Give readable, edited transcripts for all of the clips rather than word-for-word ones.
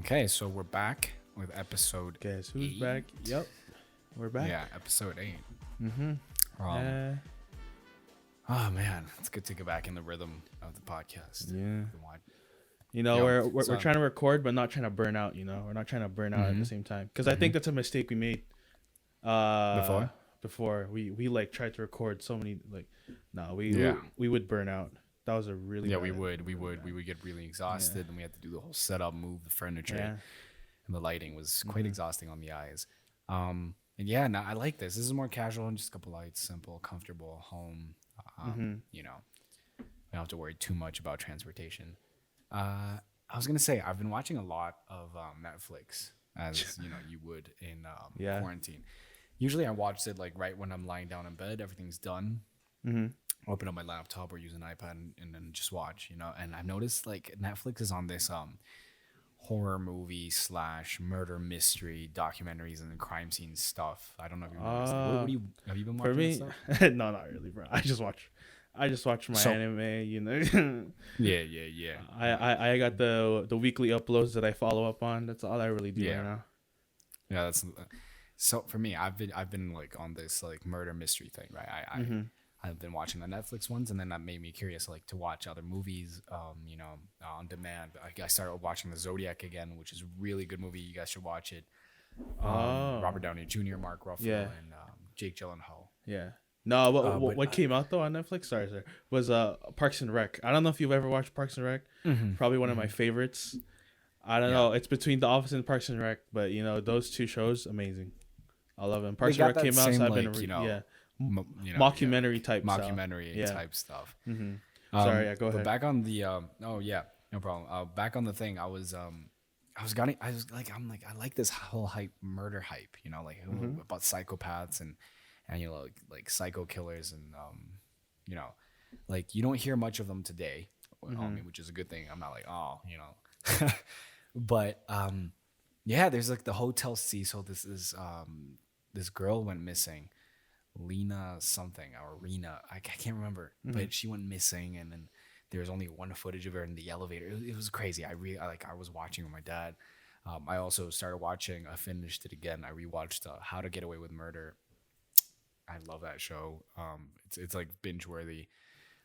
Okay, so we're back with episode. Guess who's 8? back? Yep, we're back. Yeah, episode 8. Mm-hmm. Oh man, it's good to get back in the rhythm of the podcast. Yeah. What? You know, Yo, we're so- trying to record, but not trying to burn out. You know, we're not trying to burn out at the same time because I think that's a mistake we made. Before we like tried to record so many we would burn out. That was a really We would get really exhausted, and we had to do the whole setup, move the furniture, and the lighting was quite exhausting on the eyes. And yeah, no, I like this. This is more casual and just a couple lights, simple, comfortable, home. You know, we don't have to worry too much about transportation. I was gonna say I've been watching a lot of Netflix, as you know you would in quarantine. Usually I watch it like right when I'm lying down in bed, everything's done. Open up my laptop or use an iPad and then just watch, you know. And I've noticed like Netflix is on this horror movie / murder mystery documentaries and crime scene stuff. I don't know if you've noticed. Have you been watching for me? that stuff? No, not really, bro. I just watch my anime. You know. Yeah. I got the weekly uploads that I follow up on. That's all I really do right now. Yeah, that's so for me. I've been like on this like murder mystery thing, right? I've been watching the Netflix ones, and then that made me curious, like to watch other movies, you know, on demand. I started watching the Zodiac again, which is a really good movie. You guys should watch it. Robert Downey Jr., Mark Ruffalo, and Jake Gyllenhaal. Yeah. No, what came out though on Netflix? Sorry, was Parks and Rec. I don't know if you've ever watched Parks and Rec. Probably one of my favorites. I don't know. It's between The Office and Parks and Rec, but you know those two shows, amazing. I love them. Parks and Rec came out, so I've been mockumentary type stuff. Sorry, go ahead. But back on the no problem. Back on the thing, I like this whole murder hype, you know, like about psychopaths and you know like psycho killers and you know, like you don't hear much of them today, which is a good thing. I'm not like you know, but yeah, there's like the Hotel Cecil. This is this girl went missing. Lena something or Rena, I can't remember, but she went missing, and then there was only one footage of her in the elevator. It was crazy. I was watching with my dad. I also started watching. I finished it again. I rewatched How to Get Away with Murder. I love that show. It's like binge worthy.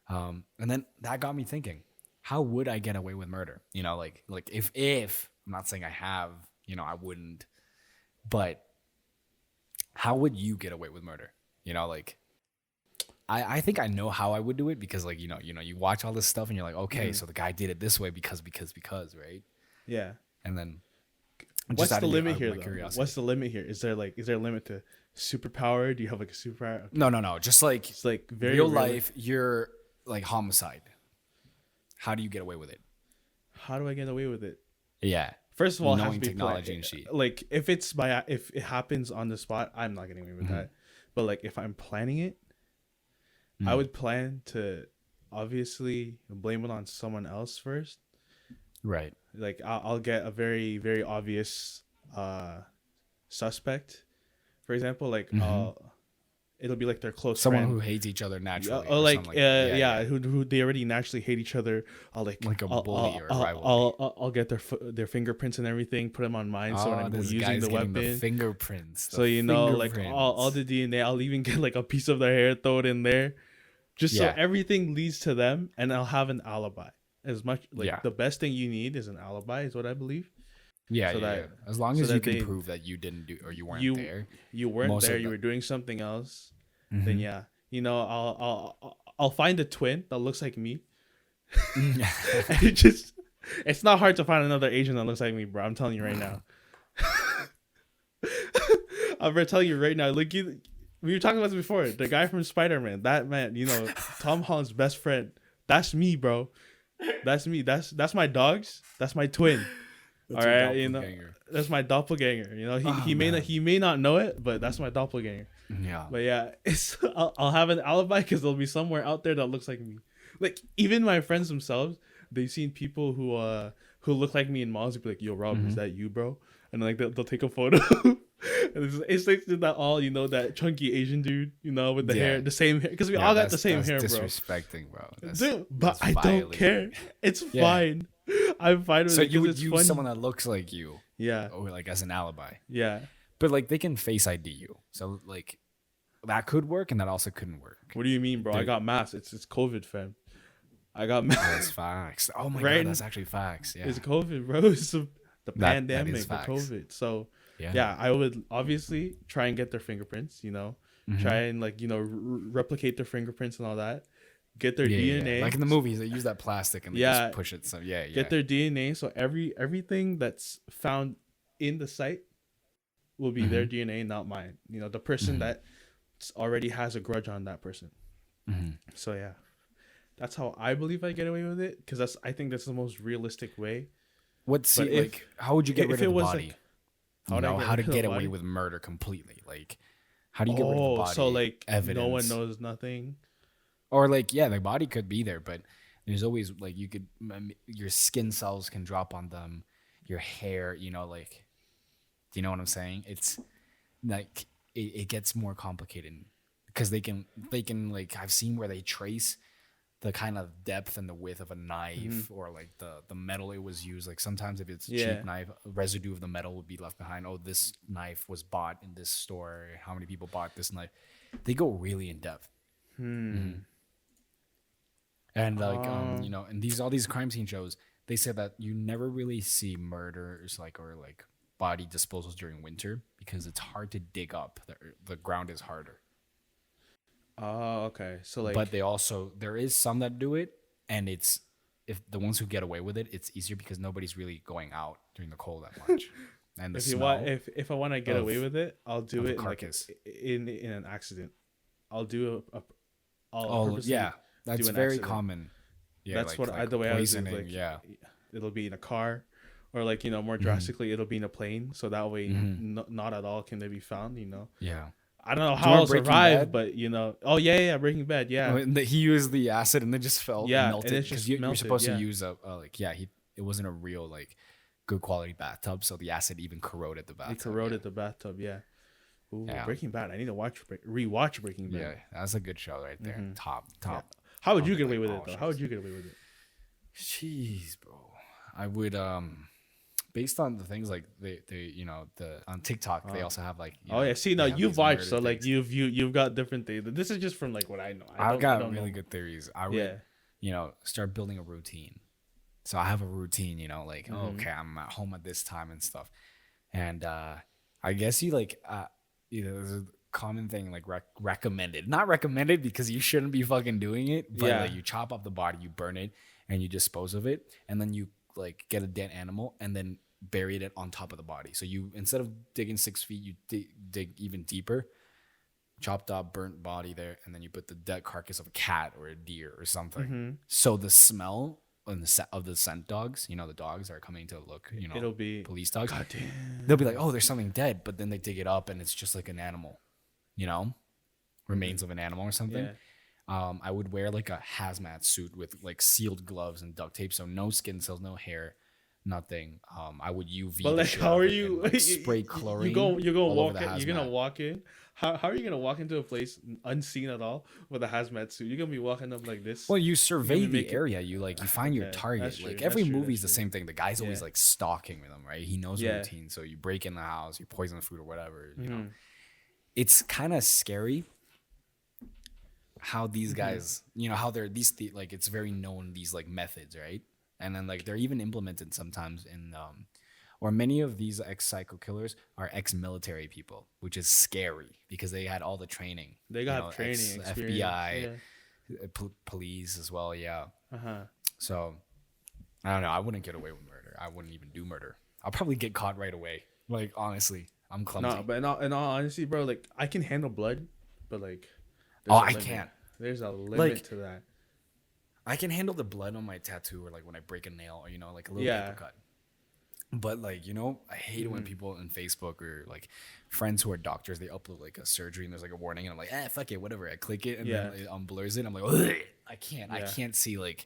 And then that got me thinking, how would I get away with murder? You know, like if I'm not saying I have, you know, I wouldn't, but how would you get away with murder? You know, like, I think I know how I would do it because, like, you know, you watch all this stuff and you're like, okay, so the guy did it this way because, right? Yeah. And then, what's the limit here, though? What's the limit here? Is there a limit to superpower? Do you have like a superpower? Okay. No. Just like, it's like very real life, you're like homicide. How do you get away with it? How do I get away with it? Yeah. First of all, knowing technology and shit. Like if it happens on the spot, I'm not getting away with that. But like if I'm planning it, I would plan to obviously blame it on someone else first. Right. Like I'll get a very, very obvious suspect. For example, like it'll be like their close someone friend. Who hates each other naturally. Or like who they already naturally hate each other. I'll like a bully or a rival. I'll get their fingerprints and everything, put them on mine. So when I'm using the weapon, the fingerprints. So you know, like all the DNA. I'll even get like a piece of their hair, throw it in there, just so everything leads to them, and I'll have an alibi. As much like the best thing you need is an alibi, is what I believe. Yeah. As long as you can prove that you didn't do or you weren't there. You weren't there. You were doing something else. Then you know, I'll find a twin that looks like me. It's not hard to find another Asian that looks like me, bro. I'm telling you right now. I'm gonna tell you right now. Look, we were talking about this before. The guy from Spider-Man, that man, you know, Tom Holland's best friend. That's me, bro. That's me. That's my dogs. That's my twin. All right, you know, that's my doppelganger. You know, he may not know it, but that's my doppelganger. Yeah. But yeah, I'll have an alibi because there'll be somewhere out there that looks like me. Like even my friends themselves, they've seen people who look like me in malls. They'll be like, "Yo, Rob, is that you, bro?" And like they'll take a photo. And it's like that all, you know, that chunky Asian dude, you know, with the hair, the same hair, because we all got the same hair, bro. Disrespecting, bro. Dude, but I don't care. It's fine. I'm fine with So it you because would it's use funny. someone that looks like you, Yeah, or like as an alibi. yeah. But like they can face ID you, so like that could work, and that also couldn't work. What do you mean, bro? I There- got masked. It's COVID, fam. I got Oh, that's masked. facts. Oh my Right? god, that's actually facts. Yeah, It's COVID, bro. It's the that pandemic, is the facts. COVID. So yeah. yeah, I would obviously try and get their fingerprints. You know, Mhm. try and like replicate their fingerprints and all that. Get their Yeah, DNA. like in the movies, they use that plastic and they Yeah. just push it. So yeah, Get their DNA. So everything that's found in the site will be their DNA, not mine. You know, the person that already has a grudge on that person. Mhm. So yeah, that's how I believe I get away with it, because I think that's the most realistic way. What's But like? How would you get if rid it of the was, body? like, You know, how to rid of get the away body? with murder completely? Like, how do you get rid of the body? So like evidence. no one knows nothing. Or like, yeah, the body could be there, but there's always like you could your skin cells can drop on them, your hair. You know, like, do you know what I'm saying? It's like it gets more complicated because they can like I've seen where they trace the kind of depth and the width of a knife or like the metal it was used. Like sometimes if it's a Yeah. cheap knife, residue of the metal would be left behind. Oh, this knife was bought in this store. How many people bought this knife? They go really in depth. And like you know, and all these crime scene shows, they say that you never really see murders like or like body disposals during winter because it's hard to dig up. The ground is harder. Oh, okay. So like, But there is some that do it, and it's if the ones who get away with it, it's easier because nobody's really going out during the cold that much. And the if you smell. want, if I want to get of- away with it, I'll do of a it like carcass. in an accident. I'll do I'll Oh purposely yeah, that's an very accident. common. Yeah, That's what the way I was poisoning. like. Yeah, It'll be in a car, or like more drastically, it'll be in a plane. So that way, not at all can they be found. You know. yeah. I don't know Do you how remember I'll Breaking survive, Bad? but oh yeah, Breaking Bad, yeah. Oh, and he used the acid and then just fell. Yeah, melted and it because just you're melted, supposed yeah. to use it wasn't a real like good quality bathtub, so the acid even corroded the bathtub. It corroded the bathtub, yeah. Ooh, Yeah. Breaking Bad. I need to rewatch Breaking Bad. Yeah, that's a good show right there. Top. Yeah. How would Oh, you get like away with all it though? shows. How would you get away with it? Jeez, bro. I would based on the things like they on TikTok they also have like Oh yeah, see, now they have you've these watched, murder so like things. you've got different things. This is just from like what I know. I've got don't really know. good theories. I would Yeah. start building a routine. So I have a routine, like Mm-hmm. okay, I'm at home at this time and stuff. And I guess you like there's a common thing like recommended. Not recommended because you shouldn't be fucking doing it, but Yeah. like you chop up the body, you burn it, and you dispose of it, and then you like get a dead animal and then bury it on top of the body. So you instead of digging 6 feet, you dig even deeper. Chopped up, burnt body there, and then you put the dead carcass of a cat or a deer or something. So the smell of the scent dogs, the dogs are coming to look, It'll be police dogs. God damn. They'll be like, oh, there's something dead, but then they dig it up and it's just like an animal, remains of an animal or something. Yeah. I would wear like a hazmat suit with like sealed gloves and duct tape, so no skin cells, no hair, nothing. I would UV. But the like, shit how out are of it you? and, like, spray chlorine? You're gonna all over walk the in. You're gonna hazmat. walk in. How are you gonna walk into a place unseen at all with a hazmat suit? You're gonna be walking up like this. Well, you survey gonna the make it- area. You find your Okay, target. that's true, Like that's every true, movie's that's the true. same thing. The guy's always Yeah. like stalking them, right? He knows the Yeah. routine. So you break in the house, you poison the food or whatever. Mm-hmm. It's kind of scary how these Mm-hmm. guys, how they're like it's very known these like methods, right? And then like they're even implemented sometimes in or many of these ex-psycho killers are ex-military people, which is scary because they had all the training. They got training, experience. FBI, police as well. Yeah. Uh-huh. So I don't know. I wouldn't get away with murder. I wouldn't even do murder. I'll probably get caught right away. Like honestly, I'm clumsy. No, but in all honesty, bro, like I can handle blood, but like, Oh, there's a I limit. can't. There's a limit Like, to that. I can handle the blood on my tattoo or like when I break a nail or like a little Yeah. paper cut. But like I hate it when people on Facebook or like friends who are doctors, they upload like a surgery and there's like a warning and I'm like, fuck it, whatever. I click it and then it unblurs it. I'm like, ugh, I can't see like.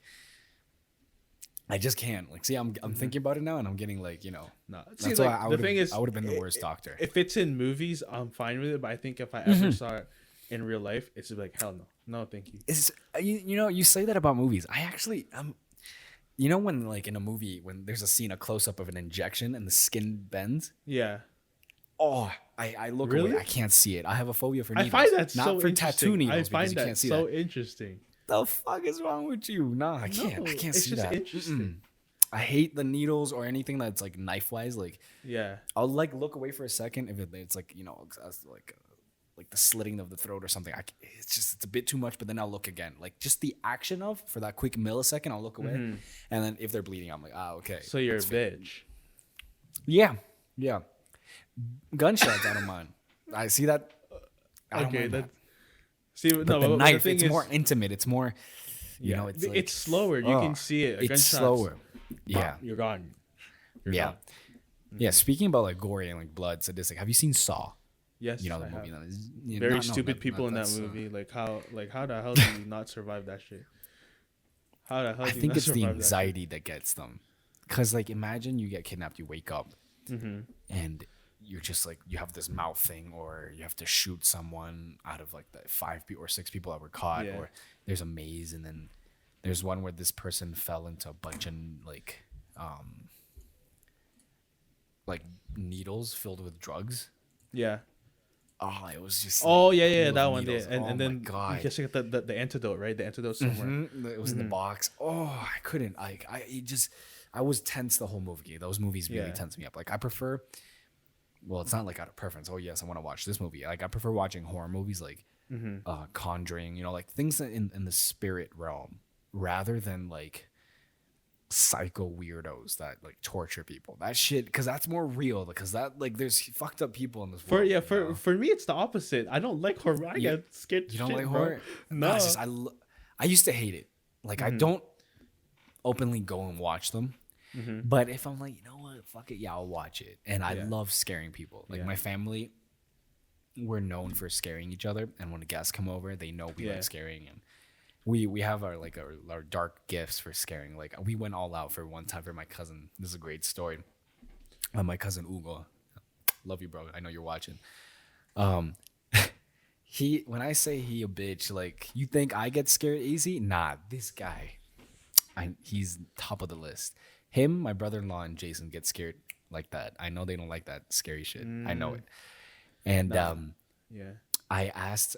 I just can't like see. I'm thinking about it now and I'm getting like No, That's see, why like, I the would've- thing is, I would've been the worst doctor. If it's in movies, I'm fine with it. But I think if I ever saw it in real life, it's just like hell no, no, thank you. It's you say that about movies. I actually You know when like in a movie when there's a scene, a close up of an injection and the skin bends. Yeah. Oh, I look Really? away. I can't see it. I have a phobia for I needles. find that not so for interesting. tattoo needles I because find you that can't see so that. interesting. The fuck is wrong with you? Nah, I can't. I can't it's see just that. interesting. I hate the needles or anything that's like knife wise. Like Yeah. I'll like look away for a second if it's like like the slitting of the throat or something. It's a bit too much. But then I'll look again. Like just the action of for that quick millisecond, I'll look away, and then if they're bleeding, I'm like, okay. So you're a bitch. Yeah. Gunshots, I don't mind. I see that. I don't mind that. See, But no, the but knife, the thing it's is, more intimate. It's more, you know, it's it's like, slower. You can see it. It's slower. Yeah. You're gone. You're Yeah. gone. Yeah. Speaking about like gory and like blood sadistic, have you seen Saw? Yes, You know the I movie. have. That is, Very stupid people in that movie. Like how the hell do you not survive that shit? How the hell? I do you think not it's the survive that shit? anxiety that gets them. Cause like imagine you get kidnapped, you wake up, and you're just like you have this mouth thing, or you have to shoot someone out of like the 5 people or 6 people that were caught, Yeah. or there's a maze, and then there's one where this person fell into a bunch of like needles filled with drugs. Yeah. Oh, it was just. Oh like, yeah, full that of one. Yeah. needles. And Oh and my then God. you guess you got the antidote, right? The antidote somewhere. It was in the box. Oh, I couldn't. I was tense the whole movie. Those movies really tense me up. Like I prefer. Well, it's not like out of preference. Oh yes, I want to watch this movie. Like I prefer watching horror movies, like Conjuring. You know, like things in the spirit realm, rather than like psycho weirdos that like torture people. That shit, because that's more real. Because that like there's fucked up people in this world. For me, it's the opposite. I don't like horror. I get scared. You don't shit, like bro. horror? No. It's just, I used to hate it. Like I don't openly go and watch them. But if I'm like, you know what, fuck it, yeah, I'll watch it. And I love scaring people. Like my family, we're known for scaring each other. And when guests come over, they know we like scaring. And we have our dark gifts for scaring. Like we went all out for one time for my cousin. This is a great story. My cousin Ugo, love you, bro. I know you're watching. When I say he a bitch, like you think I get scared easy? Nah, this guy, he's top of the list. Him, my brother-in-law, and Jason get scared like that. I know they don't like that scary shit. I know it. And I asked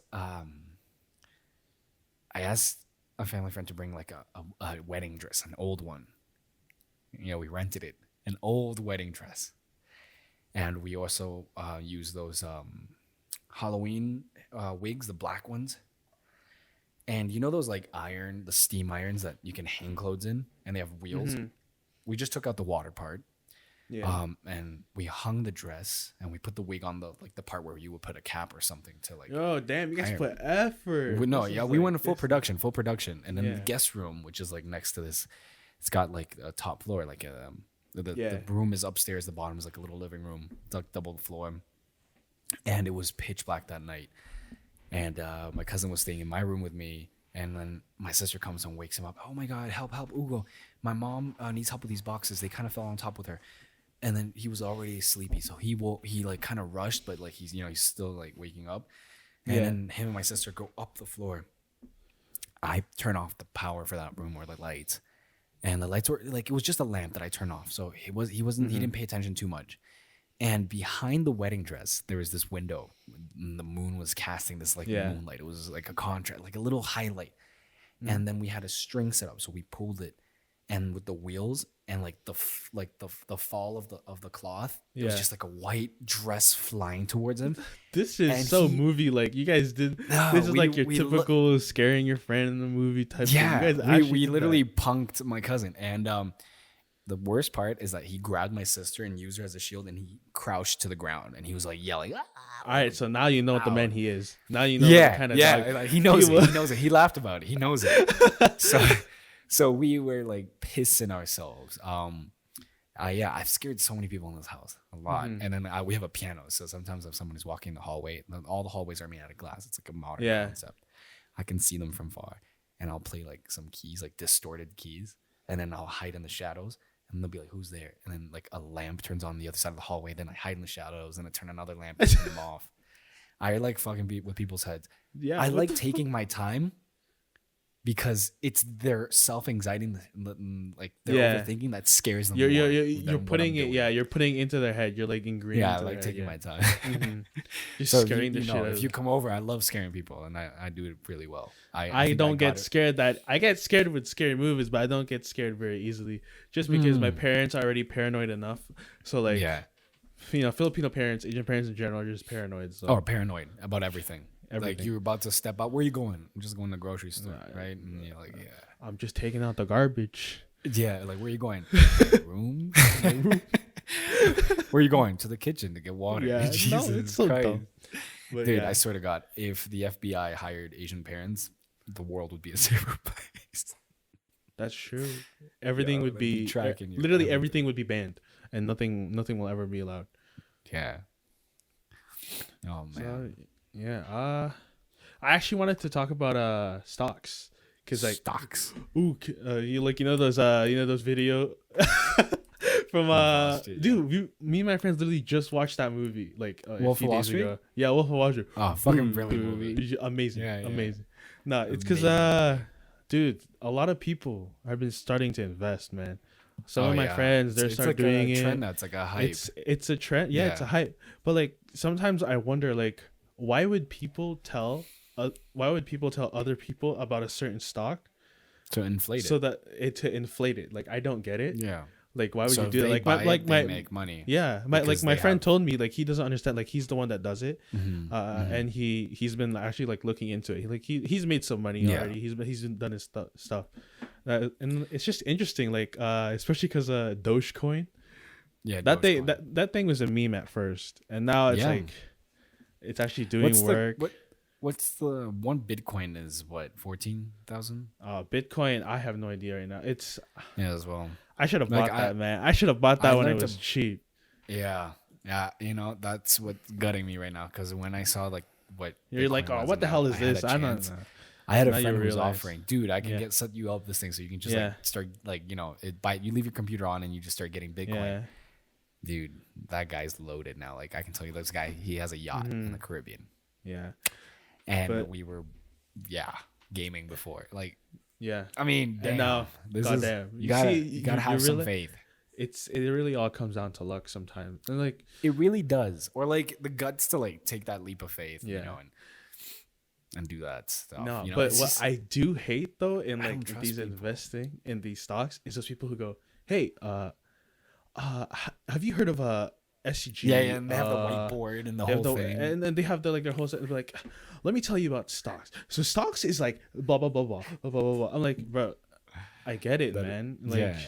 a family friend to bring like a wedding dress, an old one. You know, we rented it, an old wedding dress, and we also use those Halloween wigs, the black ones. And you know those like the steam irons that you can hang clothes in, and they have wheels. We just took out the water part, and we hung the dress, and we put the wig on the part where you would put a cap or something to like. Oh damn! You guys put effort. We went to full production, and then the guest room, which is like next to this, it's got like a top floor, like the room is upstairs, the bottom is like a little living room, it's like double floor, and it was pitch black that night, and my cousin was staying in my room with me. And then my sister comes and wakes him up. Oh my God, help, Ugo. My mom needs help with these boxes. They kind of fell on top with her. And then he was already sleepy. So he like kind of rushed, but like he's still like waking up. And then him and my sister go up the floor. I turn off the power for that room or the lights. And the lights were like, it was just a lamp that I turned off. So he didn't pay attention too much. And behind the wedding dress, there was this window. And the moon was casting this like moonlight. It was like a contrast, like a little highlight. And then we had a string set up, so we pulled it, and with the wheels and like the fall of the cloth, it was just like a white dress flying towards him. This is movie like. You guys did. This is like your typical scaring your friend in the movie type. Yeah, thing. we literally punked my cousin, and the worst part is that he grabbed my sister and used her as a shield, and he crouched to the ground, and he was like yelling. Ah! All right, so now you know what the man he is. Now you know what kind of dog he knows it. He knows it. He laughed about it. He knows it. So we were like pissing ourselves. I've scared so many people in this house, a lot. And then we have a piano, so sometimes if someone is walking the hallway, all the hallways are made out of glass. It's like a modern concept. I can see them from far, and I'll play like some keys, like distorted keys, and then I'll hide in the shadows. And they'll be like, who's there? And then like a lamp turns on the other side of the hallway. Then I hide in the shadows. And I turn another lamp and turn them off. I like fucking with people's heads. Yeah, I like taking my time because it's their self-anxiety, like their Yeah. overthinking that scares them You're more you're than what I'm putting it. doing. Yeah, you're putting it into their head. You're like ingraining. Yeah, into like their taking my head, time. yeah. Just So scaring the shit out of if you them. come over, I love scaring people, and I do it really well. I think don't got get it. scared. I get scared with scary movies, but I don't get scared very easily. Just because my parents are already paranoid enough. So like, Yeah. Filipino parents, Asian parents in general are just paranoid. So Or paranoid about everything. Like Everything. you're about to step out. Where are you going? I'm just going to the grocery store, right? And you're like, I'm just taking out the garbage. yeah. Like, where are you going? Room? Where are you going? To the kitchen to get water. Yeah, Jesus no, it's so Christ. dumb. But Dude, yeah. I swear to God, if the FBI hired Asian parents, the world would be a safer place. That's true. Everything Yeah, would they'd be be tracking you, literally everything. everything would be banned, and nothing will ever be allowed. Yeah. Oh man. So, yeah. I actually wanted to talk about stocks because like Stocks. those video from gosh, dude, dude, me and my friends literally just watched that movie like Wolf a few of Wall days Street? ago. Yeah, Wolf of Wall Street. Oh, fucking brilliant movie. Amazing. Yeah, yeah. Amazing. No, it's because Amazing. dude, a lot of people have been starting to invest, man. Some Oh, of my yeah. friends, they're It's start like doing a it. trend now. It's like a hype. It's a trend. Yeah, it's a Yeah. hype. But like sometimes I wonder like why would people tell other people about a certain stock to inflate so it. that to inflate it? Like I don't get it. Yeah. Like why would So you if do that? they Like buy my it, they make money. yeah, because my they friend have- told me like he doesn't understand, like he's the one that does it. Mhm. And he's been actually like looking into it. Like he's made some money Yeah. already. He's done his stuff. And it's just interesting, like especially because Dogecoin. Yeah. That Dogecoin. that thing was a meme at first, and now it's Yeah. like it's actually doing work. What's the one Bitcoin is what 14,000? Bitcoin, I have no idea right now. It's Yeah, as well. I should have Like, bought that, man. I should have bought that I when it learned was to- cheap. Yeah. Yeah. That's what's gutting me right now because when I saw like what You're like, Bitcoin oh, was what the and hell I is had a this? I don't chance. know. I had a Now you friend who was realize. offering, dude, I can Yeah. set you up this thing so you can just Yeah. like start like you leave your computer on and you just start getting Bitcoin. Yeah. Dude, that guy's loaded now. Like I can tell you, this guy, he has a yacht in the Caribbean, Yeah. and But- we were, gaming before. Like, Yeah. I mean, And damn, now, this goddamn. is you gotta you have some really- faith. It really all comes down to luck sometimes. And like It really does, or like the guts to like take that leap of faith, Yeah. and do that stuff. no, you know, but it's what just- I do hate though in I don't like trust these people. investing in these stocks is those people who go, "Hey, have you heard of SCG?" yeah, and they have the whiteboard and the They have whole the- thing. and then they have their whole set. They're like, let me tell you about stocks. So stocks is like blah blah blah blah blah blah blah. blah. I'm like, bro, I get it, man. Like, yeah.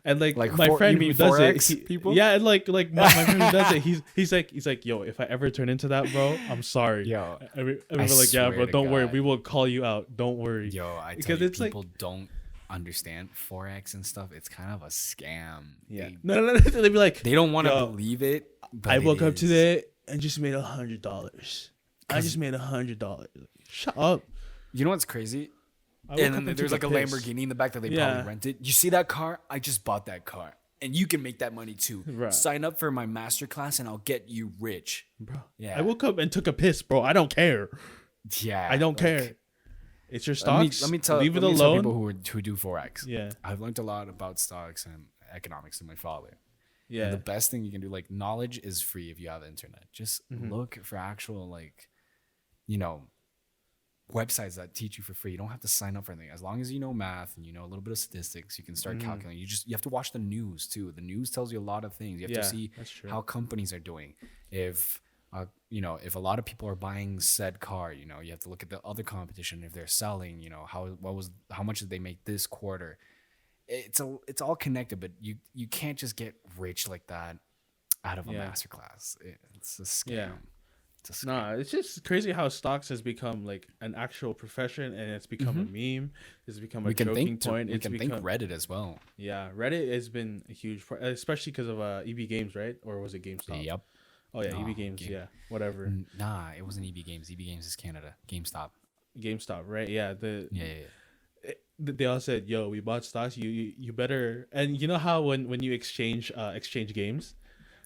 and like, Like my friend you who mean does Forex it, people? yeah, and like my friend who does it, he's like, yo, if I ever turn into that, bro, I'm sorry. Yo, And we're like, yeah, swear bro, to don't worry, God. we will call you out. Don't worry. Yo, I tell Because you, it's like- people don't understand Forex and stuff. It's kind of a scam. Yeah. They, No. They'd be like, they don't want to Yo, believe it. But I it woke up is. today and just made $100. I just made $100. Shut up. You know what's crazy? I woke And up then there's took like a piss. Lamborghini in the back that they Yeah. probably rented. You see that car? I just bought that car. And you can make that money too. Right. Sign up for my masterclass and I'll get you rich. Bro. Yeah. I woke up and took a piss, bro. I don't care. Yeah. I don't like, care. It's your Let me, stocks. let me tell, Leave it let me tell alone. people who do Forex. Yeah. I've learned a lot about stocks and economics from my father. Yeah. And the best thing you can do, like, knowledge is free if you have the internet. Just Mm-hmm. look for actual, like, websites that teach you for free. You don't have to sign up for anything. As long as you know math and you know a little bit of statistics, you can start Mm-hmm. calculating. You have to watch the news too. The news tells you a lot of things. You have Yeah, to see that's true. how companies are doing. If if a lot of people are buying said car, you have to look at the other competition. If they're selling, how much did they make this quarter? It's all connected, but you can't just get rich like that out of a Yeah. masterclass. It's a scam. Yeah. It's a scam. Nah, it's just crazy how stocks has become like an actual profession, and it's become a meme. It's become a We can joking think point. we It's can become, think Reddit as well. Yeah, Reddit has been a huge, especially because of EB Games, right? Or was it GameStop? Yep. Oh yeah, No, EB Games. Game- Yeah, whatever. Nah, it wasn't EB Games. EB Games is Canada. GameStop. GameStop, right? Yeah. Yeah. They all said, "Yo, we bought stocks. You better." And you know how when you exchange games,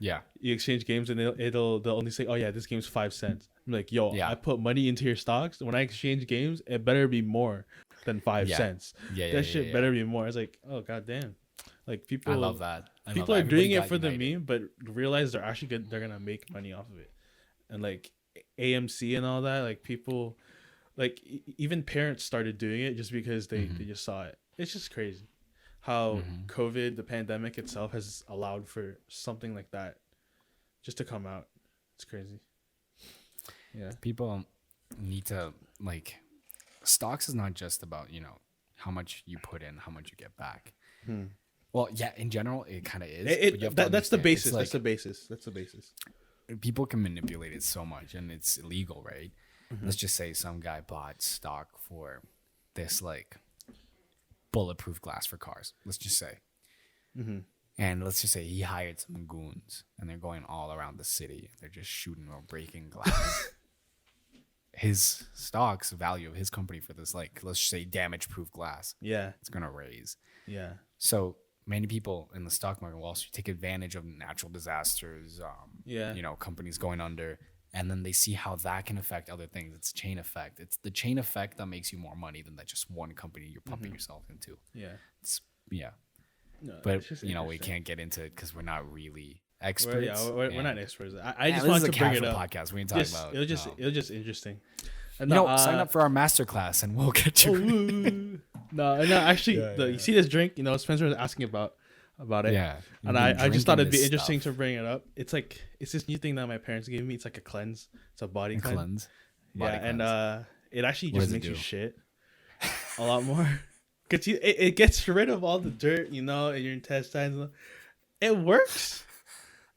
Yeah. you exchange games, and they'll only say, "Oh yeah, this game's 5 cents." I'm like, "Yo, Yeah. I put money into your stocks. When I exchange games, it better be more." than 5 cents. That shit better be more. It's like, oh goddamn. Like people, I love that. People are doing it for the meme, but realize they're actually good. They're gonna make money off of it, and like AMC and all that. Like people, like even parents started doing it just because they just saw it. It's just crazy how COVID, the pandemic itself, has allowed for something like that just to come out. It's crazy. Yeah, people need to like. Stocks is not just about how much you put in, how much you get back. Well, yeah, in general, it kind of is. That's the basis. Like, that's the basis. People can manipulate it so much, and it's illegal, right? Let's just say some guy bought stock for this like bulletproof glass for cars. Let's just say, and let's just say he hired some goons, and they're going all around the city. They're just shooting or breaking glass. His stocks value of his company for this, like, let's just say damage-proof glass. Yeah, it's gonna raise. Yeah. So many people in the stock market, Wall Street, take advantage of natural disasters. Companies going under, and then they see how that can affect other things. It's chain effect. It's the chain effect that makes you more money than that just one company you're pumping yourself into. Yeah. No, but we can't get into it because we're not really experts. We're not experts. I just wanted to bring it up. Podcast. We ain't talking about. It was just interesting. And sign up for our masterclass and we'll get you. No, actually, you see this drink? Spencer was asking about it. Yeah, and I just thought it'd be interesting to bring it up. It's like it's this new thing that my parents gave me. It's like a cleanse. It's a body cleanse. And it actually just makes you shit a lot more. Cause it gets rid of all the dirt, in your intestines. It works.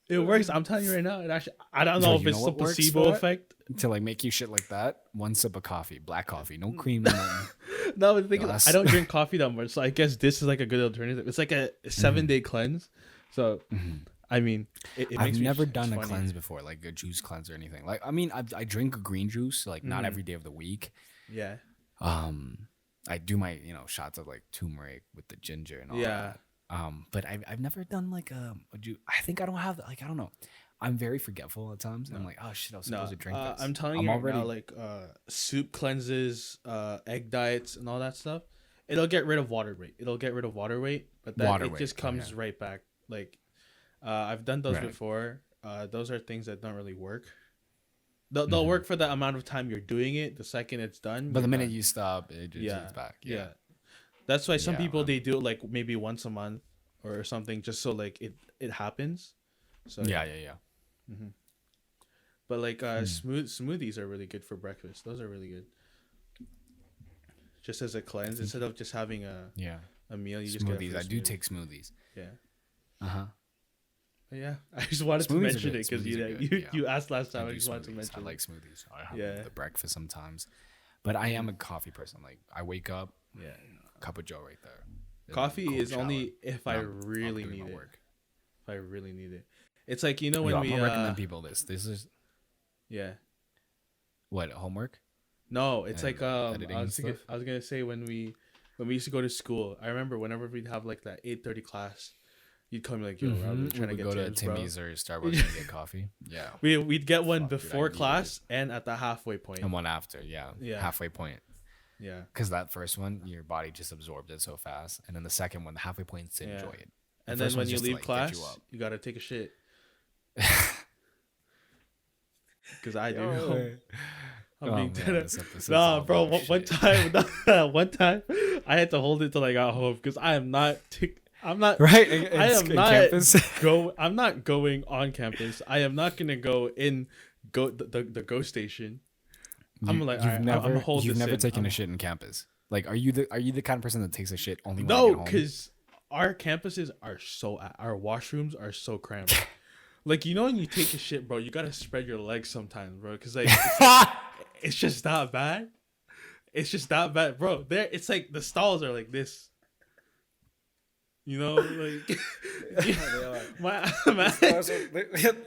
It works. I'm telling you right now. It actually. I don't know if it's the placebo effect. To like make you shit like that. 1 sip of coffee, black coffee, no cream. No, no, the thing is, I don't drink coffee that much, so I guess this is like a good alternative. It's like a 7-day cleanse. So, I mean, I've never done a cleanse before, like a juice cleanse or anything. Like, I mean, I drink a green juice, like not every day of the week. Yeah. I do my shots of like turmeric with the ginger and all that. But I've never done like a juice. I think I don't have like I don't know. I'm very forgetful at times. I'm like, oh shit, I was supposed to drink this. I'm telling you already now, like soup cleanses, egg diets, and all that stuff. It'll get rid of water weight. But then it just comes right back. Like I've done those before. Those are things that don't really work. They'll work for the amount of time you're doing it. The second it's done, but the minute you stop, it just gets back. Yeah. That's why some people they do it like maybe once a month or something, just so like it happens. So yeah. But like smoothies are really good for breakfast. Those are really good. Just as a cleanse, instead of just having a meal, you just get smoothies. I do take smoothies. Yeah. Yeah, I just wanted to mention it because you asked last time. I just wanted to mention. I like smoothies. I have the breakfast sometimes, but I am a coffee person. Like I wake up, cup of Joe right there. Coffee is only if I really need it. If I really need it, it's like when we. I'm gonna recommend people this. This is. Yeah. What homework? No, it's like I was gonna say when we used to go to school. I remember whenever we'd have like that 8:30 class. You'd come like, yo, I'm trying to get go to Timmy's or Starbucks and get coffee. Yeah. We'd get one before class and at the halfway point. And one after, yeah. Halfway point. Yeah. Because that first one, your body just absorbed it so fast. And then the second one, the halfway point, to enjoy it. And then when you leave class, you got to take a shit. Because I do. I'm being dead. Nah, bro. One time, I had to hold it till I got home because I am not... I'm not right. I am not campus. I'm not going on campus. I am not gonna go the go station. I'm like you've never taken a shit in campus. Like, are you the kind of person that takes a shit only when no? Because our campuses are our washrooms are so cramped. Like when you take a shit, bro, you gotta spread your legs sometimes, bro. Because like it's just that bad. It's just that bad, bro. It's like the stalls are like this. Like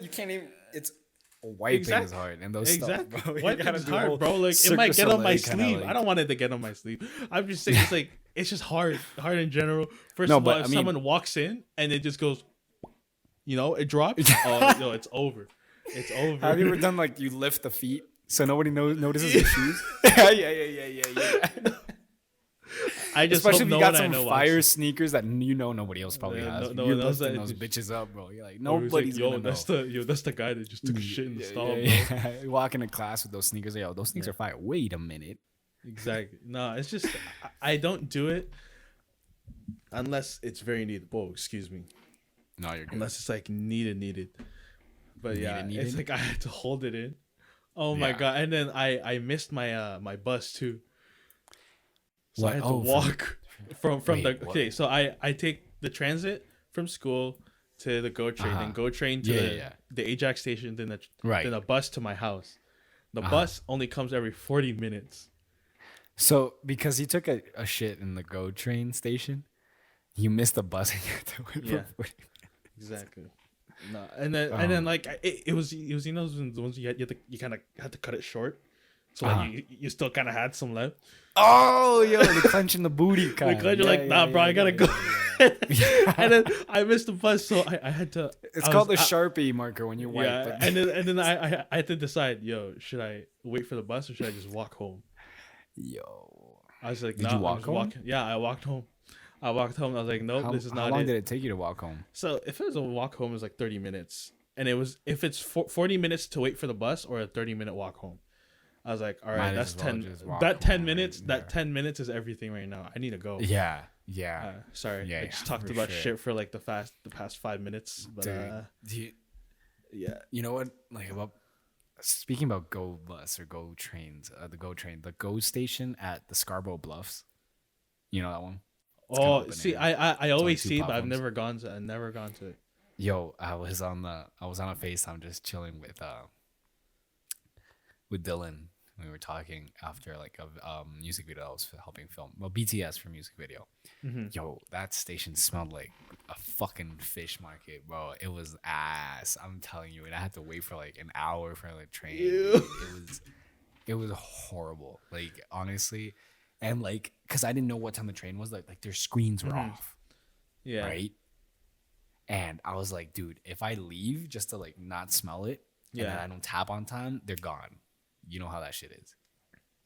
you can't even. It's wiping is hard, and those stuff, bro. Wiping is hard, bro. Like it might get on my sleeve. I don't want it to get on my sleeve. I'm just saying, it's like it's just hard in general. First of all, if someone walks in and it just goes, it drops. Oh, it's over. It's over. Have you ever done like you lift the feet so nobody notices the shoes? Yeah. I just Especially hope if no you got one I some know fire watches. sneakers that nobody else probably Yeah, has. no You're one knows lifting that. those bitches up, bro. You're like, Or it's nobody's yo, gonna know. that's the guy that just took a shit in the stall, bro. Yeah. You walk into class with those sneakers. Yo, those things Yeah. are fire. Wait a minute. Exactly. No, it's just I don't do it unless it's very needed. Whoa, excuse me. No, you're good. Unless it's like needed. But yeah, Needed? it's like I had to hold it in. Oh my Yeah. god! And then I missed my my bus too. So What? I had to Oh, walk from Wait, the what? okay. So I take the transit from school to the GO train, then GO train to the Ajax station, then then a bus to my house. The bus only comes every 40 minutes. So because he took a shit in the GO train station, you missed the bus and you had to wait Yeah. for 40 Exactly. No, and then like it was you know the ones you kind of had to cut it short, so like you still kind of had some left. Oh, yo, the clenching the booty kind. Like you're like, nah, bro, I gotta go. And then I missed the bus, so I had to. It's called the Sharpie marker when you wipe. Yeah, and then I had to decide, yo, should I wait for the bus or should I just walk home? Yo, I was like, Did nah, you I'm walk just home? walking. Yeah, I walked home. I was like, nope, this is not how long it. did it take you to walk home? So if it was a walk home, it was like 30 minutes, and it was if it's 40 minutes to wait for the bus or a 30-minute walk home. I was like, all right, Might that's as well 10. just walk That 10 home minutes. right That there. 10 minutes is everything right now. I need to go. Yeah. Sorry, Yeah, I just yeah, talked for about sure. shit for like the past 5 minutes. But Dude, yeah, you know what? Like about speaking about Go bus or Go trains, the Go train, the Go station at the Scarborough Bluffs. You know that one? It's kinda oh, open see, air. I always two see it, but I've platforms. never gone to it. Yo, I was on a FaceTime just chilling with Dylan. We were talking after like a music video I was helping film. Well, BTS for music video. Mm-hmm. Yo, that station smelled like a fucking fish market, bro. It was ass. I'm telling you, and I had to wait for like an hour for the train. Ew. It was horrible. Like honestly, and like because I didn't know what time the train was. Like their screens were off. Yeah. Right. And I was like, dude, if I leave just to like not smell it, and then I don't tap on time, they're gone. You know how that shit is.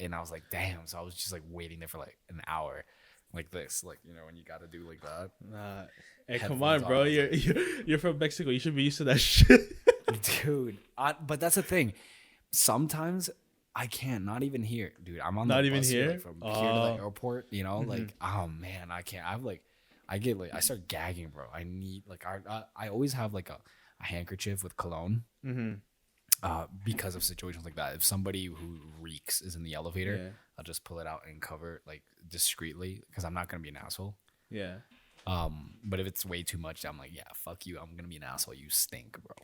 And I was like, damn. So I was just like waiting there for like an hour, like this, like you know when you got to do like that. Nah. Hey, come Headphones on, bro. on. You're from Mexico. You should be used to that shit. Dude, but that's the thing. Sometimes I can't. Not even here, dude. I'm on Not the even bus here? like, from here to the airport. You know, like oh man, I can't. I get like I start gagging, bro. I need like I always have like a handkerchief with cologne. Because of situations like that. If somebody who reeks is in the elevator, I'll just pull it out and cover it like discreetly because I'm not gonna be an asshole. Yeah. But if it's way too much, I'm like, yeah, fuck you. I'm gonna be an asshole. You stink, bro.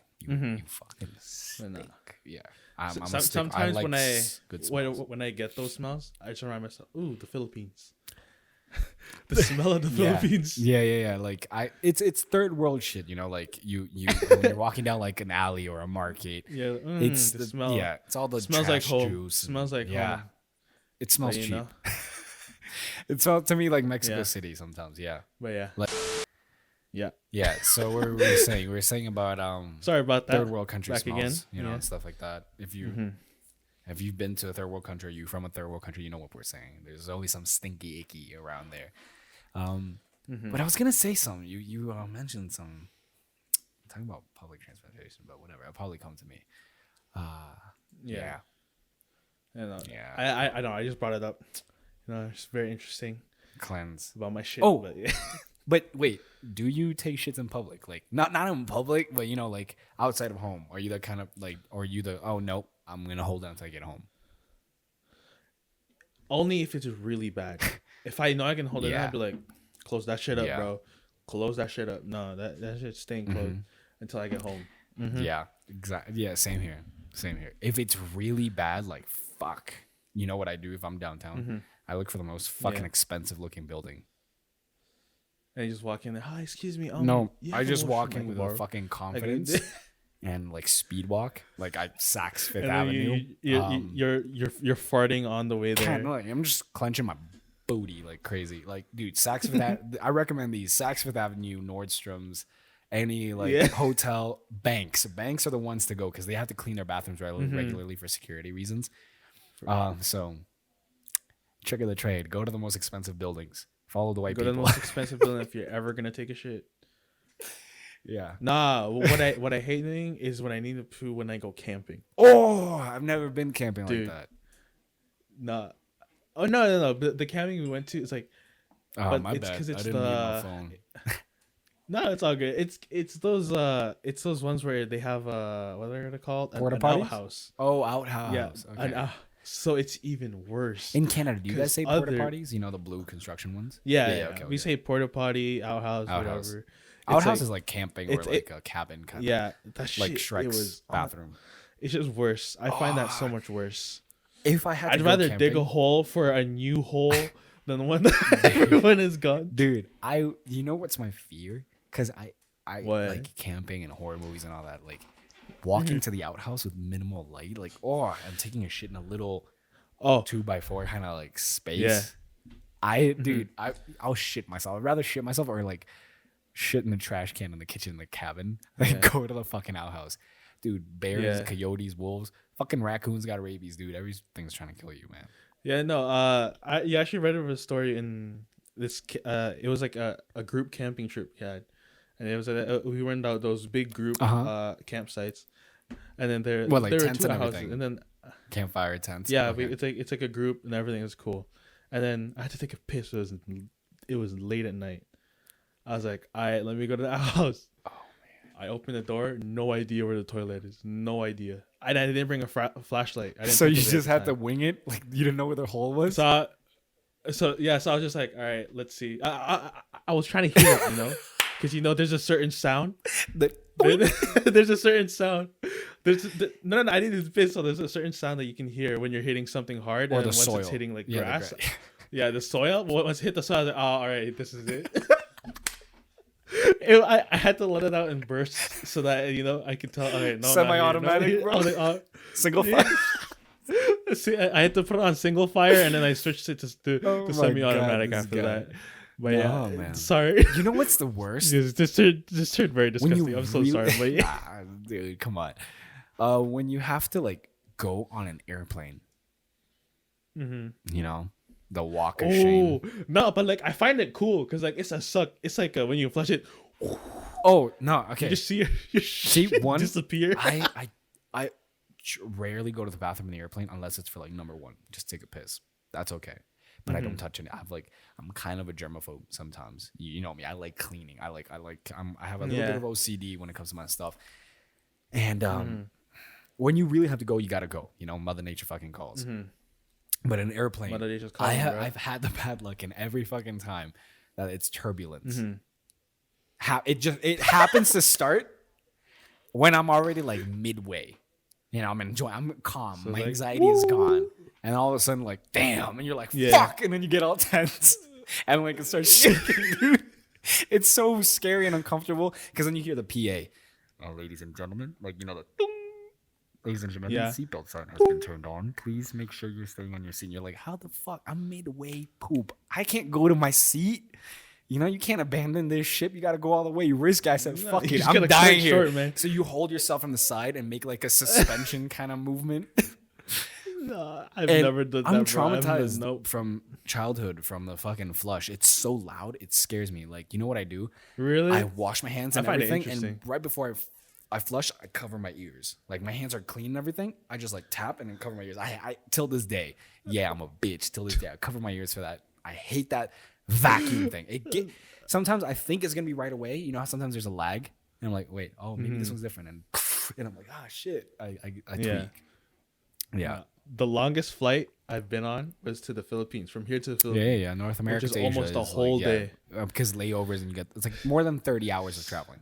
You fucking stink. Yeah. I'm a stick. Sometimes like when good smells. when I get those smells, I just remind myself, ooh, the Philippines. The smell of the Philippines. Yeah. Like it's third world shit, you know, like you when you're walking down like an alley or a market. Yeah. It's the smell. Yeah, it's all the Smells like trash home. juice. Smells like home. It smells But, you cheap. know. It smelled to me like Mexico Yeah. City sometimes. Yeah. But yeah. Like- Yeah. Yeah. So what were we saying? We were saying about Sorry about that. third world country Back smells, again. you know, Yeah. and stuff like that. If you have you been to a third world country, are you from a third world country, you know what we're saying. There's always some stinky icky around there. But I was gonna say something. You mentioned some talking about public transportation, but whatever. It'll probably come to me. Yeah. Yeah. I know. I just brought it up. You know, it's very interesting Cleanse. about my shit. Oh. But yeah. But wait, do you take shits in public? Like not in public, but you know, like outside of home? Are you the kind of like, or are you the oh nope, I'm gonna hold on until I get home? Only if it's really bad. If I know I can hold it, Yeah. I'd be like, close that shit up, Yeah. bro. Close that shit up. No, that shit's staying closed until I get home. Yeah, exactly. Yeah, same here. If it's really bad, like fuck, you know what I do if I'm downtown? I look for the most fucking expensive looking building. And you just walk in there. Hi, excuse me. No, you I have a just motion walk in like with bar?" a fucking Like, confidence and like speed walk. Like I Saks Fifth and then Avenue. you're farting on the way there. Can't, like, I'm just clenching my booty like crazy. Like, dude, Saks Fifth Avenue. I recommend these Saks Fifth Avenue, Nordstrom's, any like hotel, banks. Banks are the ones to go because they have to clean their bathrooms regularly for security reasons. So Trick of the trade. Go to the most expensive buildings. Follow the white Go people. to the most expensive building if you're ever gonna take a shit. Yeah. Nah, what I hate doing is when I need to poo when I go camping. Oh, I've never been camping Dude. like that. Nah. Oh no. The camping we went to is like. Oh, But my it's bad. 'cause it's I didn't mute my the- phone. No, it's all good. It's those ones where they have what are they called? Porta An potties? outhouse. Oh, outhouse. Yeah. Okay. So it's even worse. In Canada, do you guys 'Cause say porta other- potties? You know, the blue construction ones? Yeah. Okay, We say porta potty, outhouse, Outhouse. whatever. Outhouse like- is like camping or it's- like a cabin kind of. Yeah, that shit. Like It Shrek's was bathroom. It's just worse. I find that so much worse. If I had to I'd go rather camping, dig a hole for a new hole than one that everyone is gone. dude, you know what's my fear? Because I What? like camping and horror movies and all that. Like walking to the outhouse with minimal light. Like, I'm taking a shit in a little Oh, 2x4 kind of like space. Yeah. Dude, I'll shit myself. I'd rather shit myself or like shit in the trash can in the kitchen in the cabin than go to the fucking outhouse. Dude, bears, Yeah. coyotes, wolves, fucking raccoons got rabies, dude. Everything's trying to kill you, man. yeah, no. You actually read of a story in this. It was like a group camping trip we had, and it was we went out those big group campsites, and then there What, like there were tents two and houses, everything? and then Campfire tents. yeah, Okay. it's like a group and everything is cool, and then I had to take a piss. It was late at night. I was like, all right, let me go to the house. Oh man. I opened the door, no idea where the toilet is, no idea. I didn't bring a flashlight. I didn't So think you of it just at had the to time. wing it? Like you didn't know where the hole was? So I was just like, all right, let's see. I was trying to hear it, because there's a certain sound. There's a certain sound. No, I didn't piss. So there's a certain sound that you can hear when you're hitting something hard, Or and the once soil. it's hitting like Yeah, the grass. gra- Yeah, the soil. Once it hit the soil, I was like, oh, all right, this is it. I had to let it out and burst so that I could tell. Okay, no, Semi-automatic, bro. I was like, oh. Single Yeah. fire. See, I had to put it on single fire, and then I switched it to Oh my semi-automatic God, this after guy. that. But yeah, Oh, man. sorry. You know what's the worst? This turned very disgusting. I'm so sorry, but yeah. Dude, come on. When you have to like go on an airplane, the walk of shame. Oh no, but like I find it cool because like it's a suck. It's like when you flush it, Oh no, okay. you just see your shit one disappear. I rarely go to the bathroom in the airplane unless it's for like number one, just take a piss. That's okay. But I don't touch it. I'm kind of a germaphobe sometimes. You know me. I like cleaning. I have a little bit of OCD when it comes to my stuff. And when you really have to go, you gotta go. Mother Nature fucking calls. But in an airplane, Mother Nature's calling, bro. I've had the bad luck in every fucking time that it's turbulence. It happens to start when I'm already like midway. I'm enjoying. I'm calm. So my like, anxiety is gone, and all of a sudden, like, damn, and you're like, fuck, and then you get all tense, and like it starts shaking, dude. It's so scary and uncomfortable because then you hear the PA, ladies and gentlemen, like the ding. Ladies and gentlemen, the seatbelt sign has been turned on. Please make sure you're staying on your seat. And you're like, how the fuck? I'm midway poop. I can't go to my seat. You can't abandon this ship. You got to go all the way. You risk. I said, fuck you it. just I'm gotta dying cut here. short, man. So you hold yourself from the side and make like a suspension kind of movement. No, I've And never done that. I'm bro. traumatized from childhood from the fucking flush. It's so loud. It scares me. Like, you know what I do? Really? I wash my hands and I find it everything. And interesting. right before I flush, I cover my ears. Like my hands are clean and everything. I just like tap and then cover my ears. I till this day, I'm a bitch. Till this day, I cover my ears for that. I hate that vacuum thing. Sometimes I think it's gonna be right away. You know how sometimes there's a lag, and I'm like, wait, maybe this one's different, and I'm like, shit. I tweak. Yeah. The longest flight I've been on was to the Philippines. From here to the Philippines. Yeah. North America is to Asia almost a is whole day. because layovers and it's like more than 30 hours of traveling.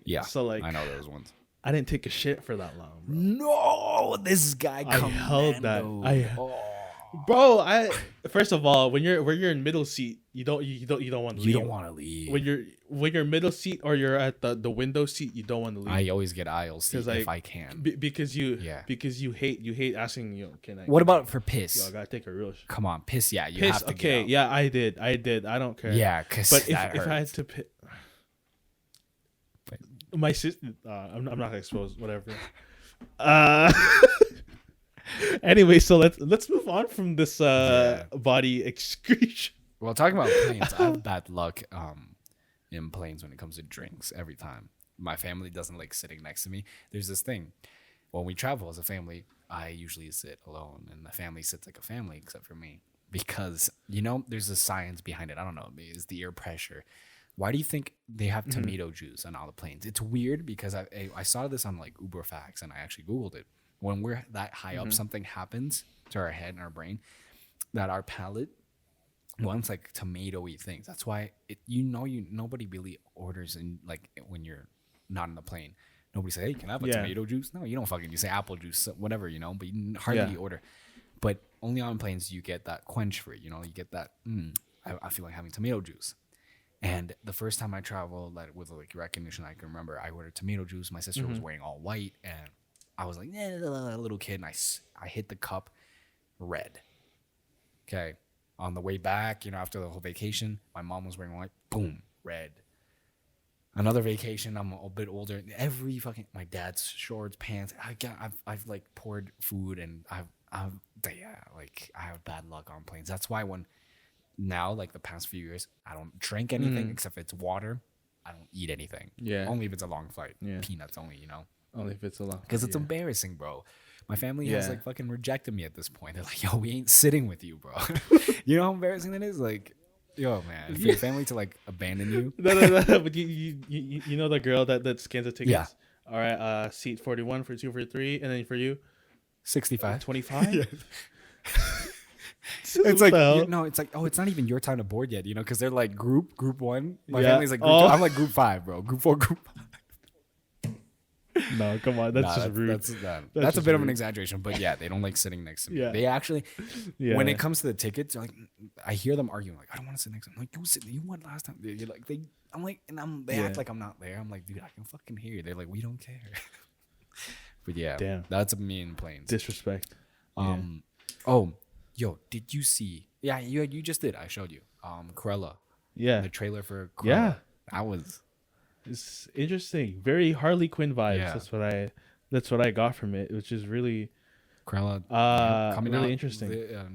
Yeah. So like I know those ones. I didn't take a shit for that long, bro. No, this guy. I held that. Oh. Bro, first of all, when you're in middle seat, you don't want to leave. You don't want to leave. When you're middle seat or you're at the window seat, you don't want to leave. I always get aisle seat like, if I can. Because you hate asking can I? What about for piss? Yo, I gotta take a real shit. Come on, piss. Yeah, you Piss. have to. Okay, get out. yeah, I did. I don't care. Yeah, because But if I had to piss, my sister, I'm not gonna expose whatever. Anyway, so let's move on from this body excretion. Well, talking about planes, I have bad luck in planes when it comes to drinks every time. My family doesn't like sitting next to me. There's this thing. When we travel as a family, I usually sit alone, and the family sits like a family except for me. Because, there's a science behind it. I don't know. It's the air pressure. Why do you think they have tomato juice on all the planes? It's weird because I saw this on like Uber Facts, and I actually Googled it. When we're that high up, something happens to our head and our brain that our palate wants like tomatoey things. That's why nobody really orders in like when you're not in the plane. Nobody say, "Hey, can I have a tomato juice?" No, you don't fucking. You say apple juice, whatever, but you hardly order. But only on planes you get that quench for it. You get that. I feel like having tomato juice. And the first time I traveled, like with like recognition, I can remember I ordered tomato juice. My sister was wearing all white, and I was like, a little kid, and I hit the cup red. Okay, on the way back, after the whole vacation, my mom was wearing white. Boom, red. Another vacation, I'm a bit older. Every fucking my dad's shorts, pants. I've like poured food, and I have bad luck on planes. That's why now, like the past few years, I don't drink anything except if it's water. I don't eat anything. Yeah. Only if it's a long flight. Yeah. Peanuts only, Only if it's a long flight. Because it's embarrassing, bro. My family has like fucking rejected me at this point. They're like, yo, we ain't sitting with you, bro. You know how embarrassing that is? Like, yo, man, for your family to like abandon you. No. But you know the girl that scans the tickets? Yeah. All right, seat 41 for 2 for 3, and then for you? 65. 25? Yeah. It's like it's like it's not even your time to board yet, because they're like group 1. My family's like group 2. I'm like group 5, bro. Group 4, group 5. No, come on, that's just rude. That's a bit of an exaggeration, but yeah, they don't like sitting next to me. Yeah. They actually, when it comes to the tickets, like I hear them arguing, like I don't want to sit next to them. I'm like, you went last time. You're like they act like I'm not there. I'm like, dude, I can fucking hear you. They're like, we don't care. But yeah, damn, that's me in planes. Disrespect. Oh. Yo, did you see? Yeah, you just did. I showed you. Cruella. Yeah. The trailer for Cruella. Yeah. It's interesting. Very Harley Quinn vibes. Yeah. That's what I got from it, which is really Cruella coming really out interesting.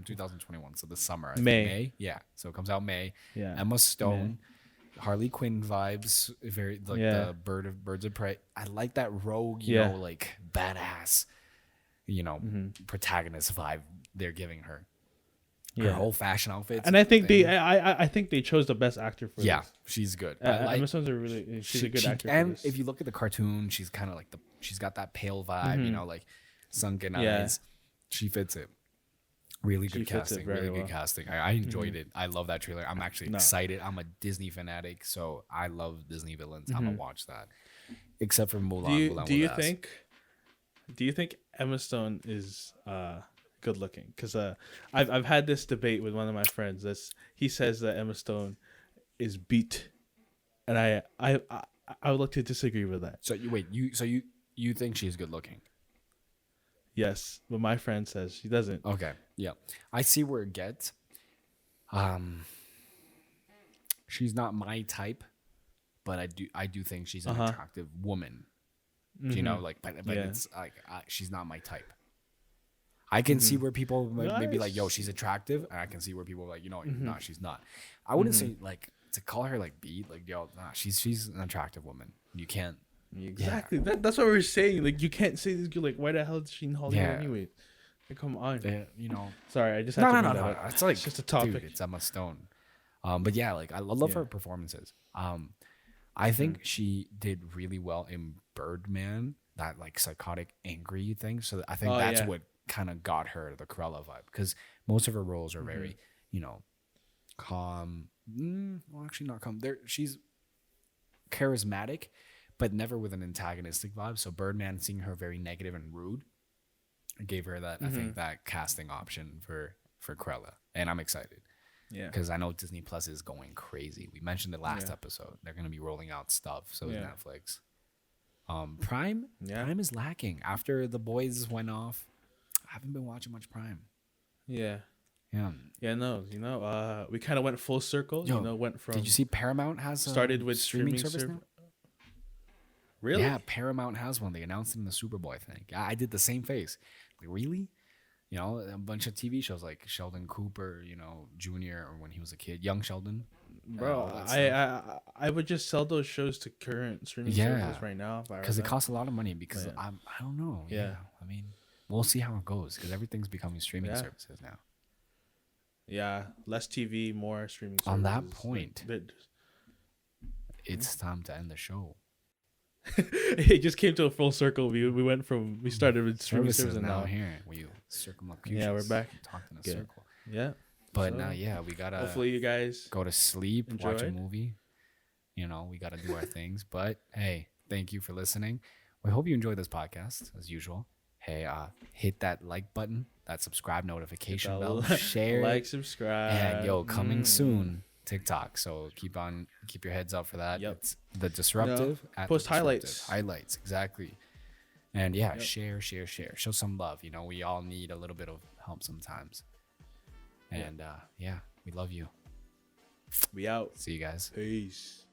2021, so this summer. May. Yeah. So it comes out May. Yeah. Emma Stone. May. Harley Quinn vibes, very like the birds of prey. I like that rogue, like badass, protagonist vibe they're giving her. Her whole fashion outfits. And I think I think they chose the best actor for this. She's good. Emma Stone's she's a good actor. And if you look at the cartoon, she's kind of like she's got that pale vibe, like sunken eyes. She fits it. Really good casting. Good casting. I enjoyed it. I love that trailer. I'm actually excited. I'm a Disney fanatic, so I love Disney villains. I'm gonna watch that. Except for Mulan. Do you think Emma Stone is good looking? Because I've had this debate with one of my friends. He says that Emma Stone is beat, and I would like to disagree with that. So you think she's good looking? Yes, but my friend says she doesn't. Okay, yeah, I see where it gets. She's not my type, but I do think she's an attractive woman. But it's like she's not my type. I can see where people maybe like, yo, she's attractive, and I can see where people are like, no, she's not. I wouldn't say like to call her like beat, like yo, nah, she's an attractive woman. You can't. Exactly. Yeah. That's what we're saying. Like you can't say this girl. Like why the hell is she in Hollywood anyway? Like, come on. Sorry, I just had to. No. It's like just a topic. Dude, it's Emma Stone. But yeah, like I love her performances. I think she did really well in Birdman, that like psychotic, angry thing. So I think that's what kind of got her the Cruella vibe, because most of her roles are very, calm. Well, actually not calm. She's charismatic, but never with an antagonistic vibe. So Birdman, seeing her very negative and rude, gave her that I think that casting option for Cruella, and I'm excited. Yeah, because I know Disney Plus is going crazy. We mentioned it last episode. They're going to be rolling out stuff. So is Netflix. Prime is lacking after The Boys went off. I haven't been watching much Prime. Yeah. No. We kind of went full circle. Went from. Did you see Paramount has started with streaming service now? Really? Yeah, Paramount has one. They announced it in the Super Bowl, I think. I did the same face. Like, really? You know, a bunch of TV shows like Sheldon Cooper, you know, Junior, or when he was a kid, young Sheldon. Bro, I would just sell those shows to current streaming services right now because it costs a lot of money. Because I don't know. Yeah, I mean, we'll see how it goes because everything's becoming streaming services now. Yeah, less TV, more streaming services. On that point, it's time to end the show. It just came to a full circle. We started with streaming services and now here we circumlocution. Yeah, we're back. Talked in a circle. Yeah. But now, we gotta. Hopefully, you guys go to sleep, watch a movie. You know, we gotta do our things. But hey, thank you for listening. We hope you enjoyed this podcast as usual. Hey, hit that like button, that subscribe notification bell, share, like, subscribe, and coming soon. TikTok, so keep your heads up for that. It's the disruptive post highlights exactly. And share, show some love. You know, we all need a little bit of help sometimes. And we love you. We out. See you guys. Peace.